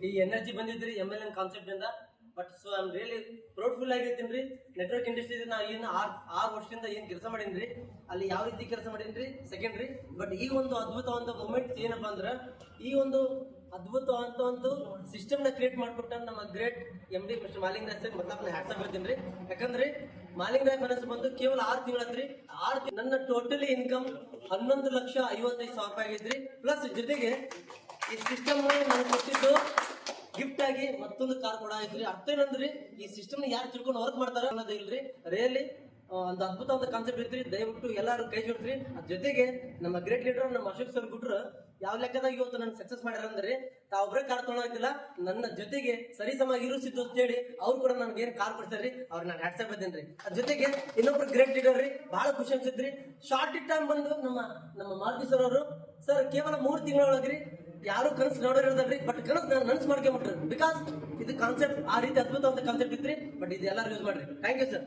ಈ ಎನರ್ಜಿ ಬಂದಿದ್ರಿ MLN concept ಇಂದ. But so I am really proudful ಆಗಿರ್ತೀನಿ. ನೆಟ್ವರ್ಕ್ ಇಂಡಸ್ಟ್ರಿ ನಾ ಏನು 6 ವರ್ಷದಿಂದ ಏನ್ ಕೆಲಸ ಮಾಡೀನಿ ಅಲ್ಲಿ ಯಾವ ರೀತಿ ಕೆಲಸ ಮಾಡೀನಿ ಸೆಕೆಂಡ್ರಿ. ಬಟ್ ಈ ಒಂದು ಅದ್ಭುತವಾದ ಮೂಮೆಂಟ್ ಏನಪ್ಪಾ ಅಂದ್ರೆ ಈ ಒಂದು ಅದ್ಭುತವಾದ ಒಂದು ಸಿಸ್ಟಮ್ ನ ಕ್ರಿಯೇಟ್ ಮಾಡ್ಕೊಟ್ಟ ನಮ್ಮ ಗ್ರೇಟ್ MD ಮಿಸ್ಟರ್ ಮಾಲಿಂಗರಾಜ್ ಸರ್ ಮೊದಲ ಹ್ಯಾಟ್ಸ್ ಬರ್ತೀನಿ. ಯಾಕಂದ್ರೆ ಮಾಲಿಂಗರಾಜ್ ಮನಸ್ಸು ಬಂದು ಕೇವಲ 6 ತಿಂಗಳಾದ್ರಿ. ನನ್ನ ಟೋಟಲಿ ಇನ್ಕಮ್ 11,55,000 ಆಗೈತ್ರಿ. ಪ್ಲಸ್ ಜೊತೆಗೆ ಈ ಸಿಸ್ಟಮ್ ನಾನು ಕೊಟ್ಟಿದ್ದು ಗಿಫ್ಟ್ ಆಗಿ ಮತ್ತೊಂದು ಕಾರ್ ಕೂಡ ಐತ್ರಿ. ಅರ್ಥ ಏನಂದ್ರಿ ಈ ಸಿಸ್ಟಮ್ ಯಾರು ತಿಳ್ಕೊಂಡು ವರ್ಕ್ ಮಾಡ್ತಾರ ಅನ್ನೋದು ಇಲ್ರಿ. ರಿಯಲಿ ಒಂದು ಅದ್ಭುತವಾದ ಕಾನ್ಸೆಪ್ಟ್ ಐತ್ರಿ. ದಯವಿಟ್ಟು ಎಲ್ಲಾರು ಕೈ ಜೋಡ್ರಿ. ಅದ್ ಜೊತೆಗೆ ನಮ್ಮ ಗ್ರೇಟ್ ಲೀಡರ್ ನಮ್ಮ ಅಶೋಕ್ ಸರ್ ಗುಟ್ರು ಯಾವ ಲೆಕ್ಕದಾಗ ಇವತ್ತು ನಾನು ಸಕ್ಸಸ್ ಮಾಡ್ಯಾರ ಅಂದ್ರೆ ತಾವೊಬ್ರೇ ಕಾರ್ ತೊಗೊಳೋದಿಲ್ಲ, ನನ್ನ ಜೊತೆಗೆ ಸರಿಸಮ ಇರಿಸಿದ್ದು ಅಂತ ಹೇಳಿ ಅವ್ರು ಕೂಡ ನನ್ಗೆ ಏನ್ ಕಾರ್ ಕೊಡ್ತಾರ್ರಿ, ಅವ್ರು ನಾನು ಹ್ಯಾಟ್ಸಪ್ ಬಂದೇನ್ರಿ. ಅದ್ ಜೊತೆಗೆ ಇನ್ನೊಬ್ರು ಗ್ರೇಟ್ ಲೀಡರ್ ರೀ, ಬಹಳ ಖುಷಿ ಅನ್ಸಿದ್ರಿ. ಶಾರ್ಟ್ ಟೈಮ್ ಬಂದು ನಮ್ಮ ಮಾರುತಿ ಸರ್ ಅವರು ಸರ್ ಕೇವಲ 3 ತಿಂಗಳೊಳಗ್ರಿ ಯಾರು ಕನಸು ನೋಡಿರೋದಲ್ರಿ. ಬಟ್ ಕನಸು ನಾನು ನನ್ಸ್ ಮಾಡ್ಕೊಂಡ್ಬಿಟ್ರಿ. ಬಿಕಾಸ್ ಇದು ಕಾನ್ಸೆಪ್ಟ್ ಆ ರೀತಿ ಅದ್ಭುತವಾದ ಕಾನ್ಸೆಪ್ಟ್ ಇತ್ರಿ. ಬಟ್ ಇದು ಎಲ್ಲರೂ ಯೂಸ್ ಮಾಡ್ರಿ. Thank you sir.